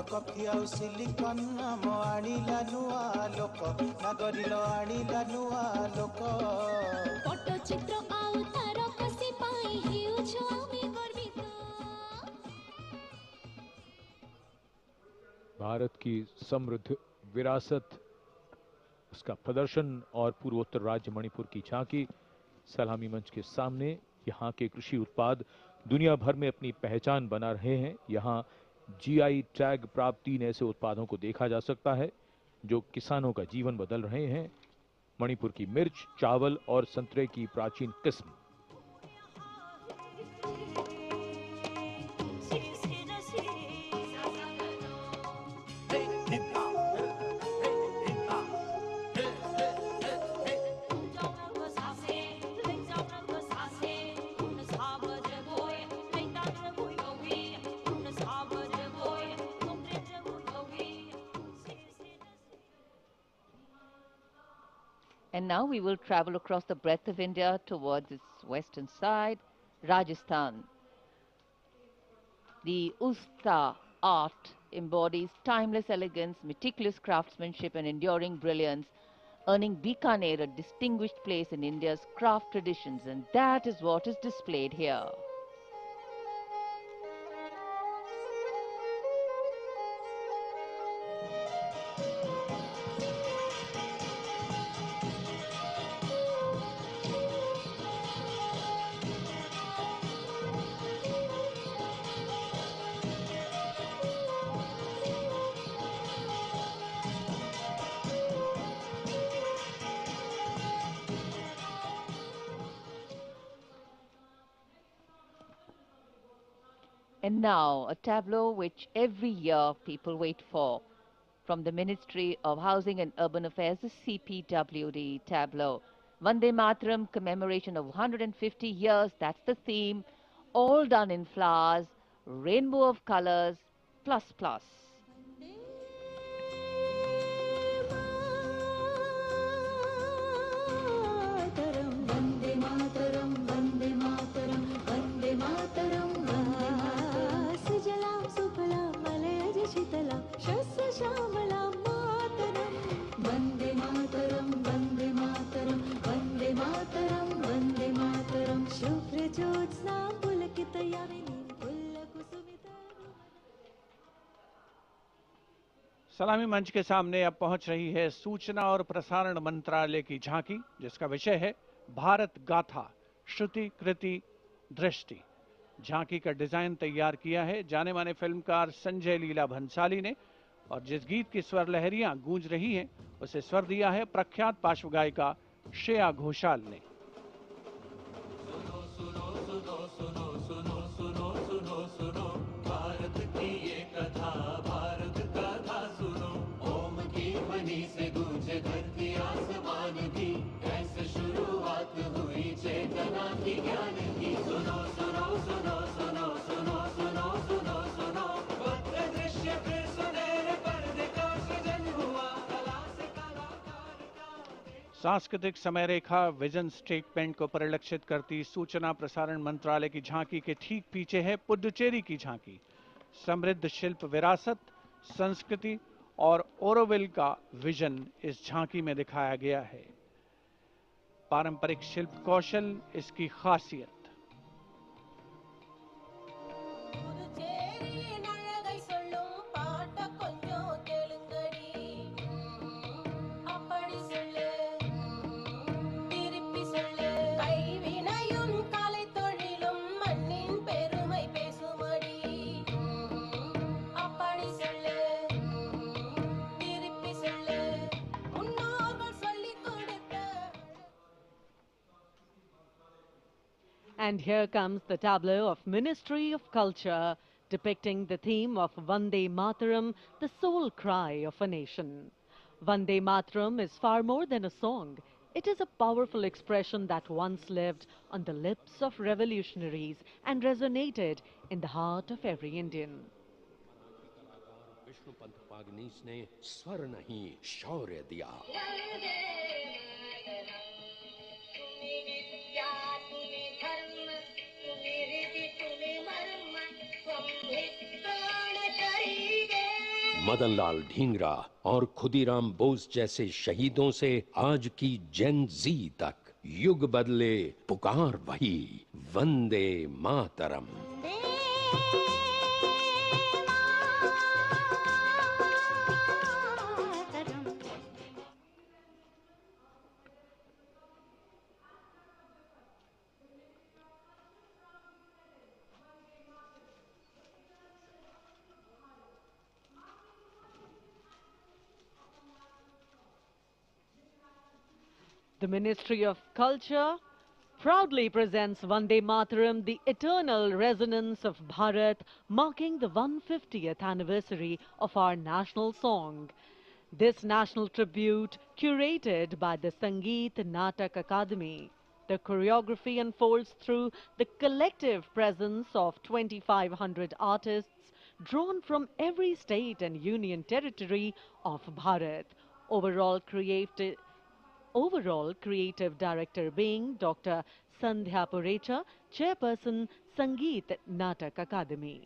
Coffee आउ silicon नाम आनिला नुआ लोक नागरिलो आनिला नुआ लोक पट्टचित्र आउ तार कसी पाई हेउछु आमे गर्वित। भारत की समृद्ध विरासत, उसका प्रदर्शन और पूर्वोत्तर राज्य मणिपुर की झांकी सलामी मंच के सामने। यहाँ के कृषि उत्पाद दुनिया भर में अपनी पहचान बना रहे हैं। यहाँ जीआई टैग प्राप्त 3 ऐसे उत्पादों को देखा जा सकता है जो किसानों का जीवन बदल रहे हैं। मणिपुर की मिर्च, चावल और संतरे की प्राचीन किस्म। And now we will travel across the breadth of India towards its western side, Rajasthan. The Usta art embodies timeless elegance, meticulous craftsmanship and enduring brilliance, earning Bikaner a distinguished place in India's craft traditions, and that is what is displayed here. And now, a tableau which every year people wait for. From the Ministry of Housing and Urban Affairs, the CPWD tableau. Vande Mataram commemoration of 150 years, that's the theme. All done in flowers, rainbow of colors, plus plus. सलामी मंच के सामने अब पहुंच रही है सूचना और प्रसारण मंत्रालय की झांकी, जिसका विषय है भारत गाथा श्रुति कृति दृष्टि। झांकी का डिजाइन तैयार किया है जाने माने फिल्मकार संजय लीला भंसाली ने, और जिस गीत की स्वर लहरियां गूंज रही हैं उसे स्वर दिया है प्रख्यात पार्श्व गायिका श्रेया घोषाल ने। सांस्कृतिक समय रेखा विजन स्टेटमेंट को परिलक्षित करती सूचना प्रसारण मंत्रालय की झांकी के ठीक पीछे है पुडुचेरी की झांकी। समृद्ध शिल्प विरासत, संस्कृति और ओरोविल का विजन इस झांकी में दिखाया गया है। पारंपरिक शिल्प कौशल इसकी खासियत। And here comes the tableau of Ministry of Culture, depicting the theme of Vande Mataram, the soul cry of a nation. Vande Mataram is far more than a song. It is a powerful expression that once lived on the lips of revolutionaries and resonated in the heart of every Indian. ने स्वर नहीं शौर्य दिया। मदनलाल ढींगरा और खुदीराम बोस जैसे शहीदों से आज की जेन जी तक युग बदले, पुकार वही, Vande Mataram. The Ministry of Culture proudly presents Vande Mataram, the eternal resonance of Bharat, marking the 150th anniversary of our national song. This national tribute, curated by the Sangeet Natak Akademi. The choreography unfolds through the collective presence of 2,500 artists drawn from every state and union territory of Bharat. Overall creative director being Dr. Sandhya Purecha, Chairperson, Sangeet Natak Akademi.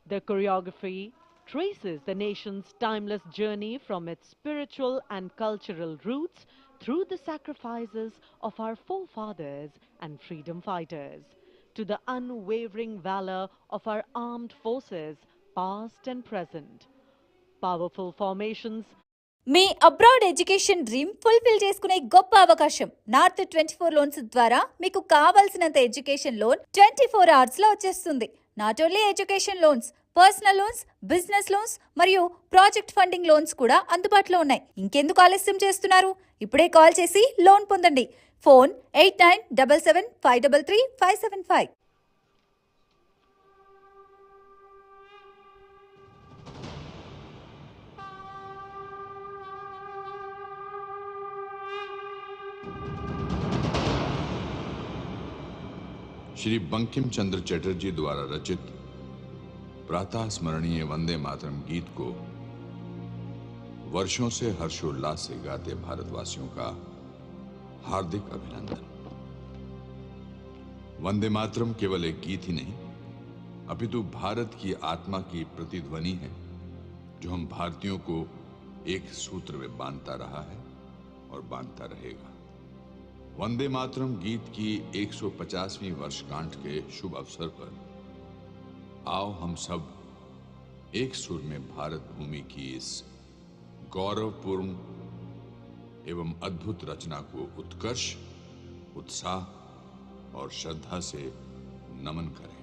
The choreography traces the nation's timeless journey from its spiritual and cultural roots through the sacrifices of our forefathers and freedom fighters, to the unwavering valor of our armed forces, past and present. Powerful formations. Me abroad education dream fulfil చేసుకునే గొప్ప అవకాశం north 24 loans ద్వారా మీకు కావాల్సినంత education loan 24 hours లో వచ్చేస్తుంది. Not only education loans, personal loans, business loans మరియు project funding loans కూడా అందుబాటులో ఉన్నాయి. ఇంకెందుకు ఆలస్యం చేస్తున్నారు? ఇప్పుడే కాల్ చేసి లోన్ పొందండి. ఫోన్ 8977533575. श्री बंकिम चंद्र चटर्जी द्वारा रचित प्रातः स्मरणीय वंदे मातरम गीत को वर्षों से हर्षोल्लास से गाते भारतवासियों का हार्दिक अभिनंदन। वंदे मातरम केवल एक गीत ही नहीं, अपितु भारत की आत्मा की प्रतिध्वनि है, जो हम भारतीयों को एक सूत्र में बांधता रहा है और बांधता रहेगा। वंदे मातरम गीत की 150वीं वर्षगांठ के शुभ अवसर पर आओ हम सब एक सुर में भारत भूमि की इस गौरवपूर्ण एवं अद्भुत रचना को उत्कर्ष, उत्साह और श्रद्धा से नमन करें।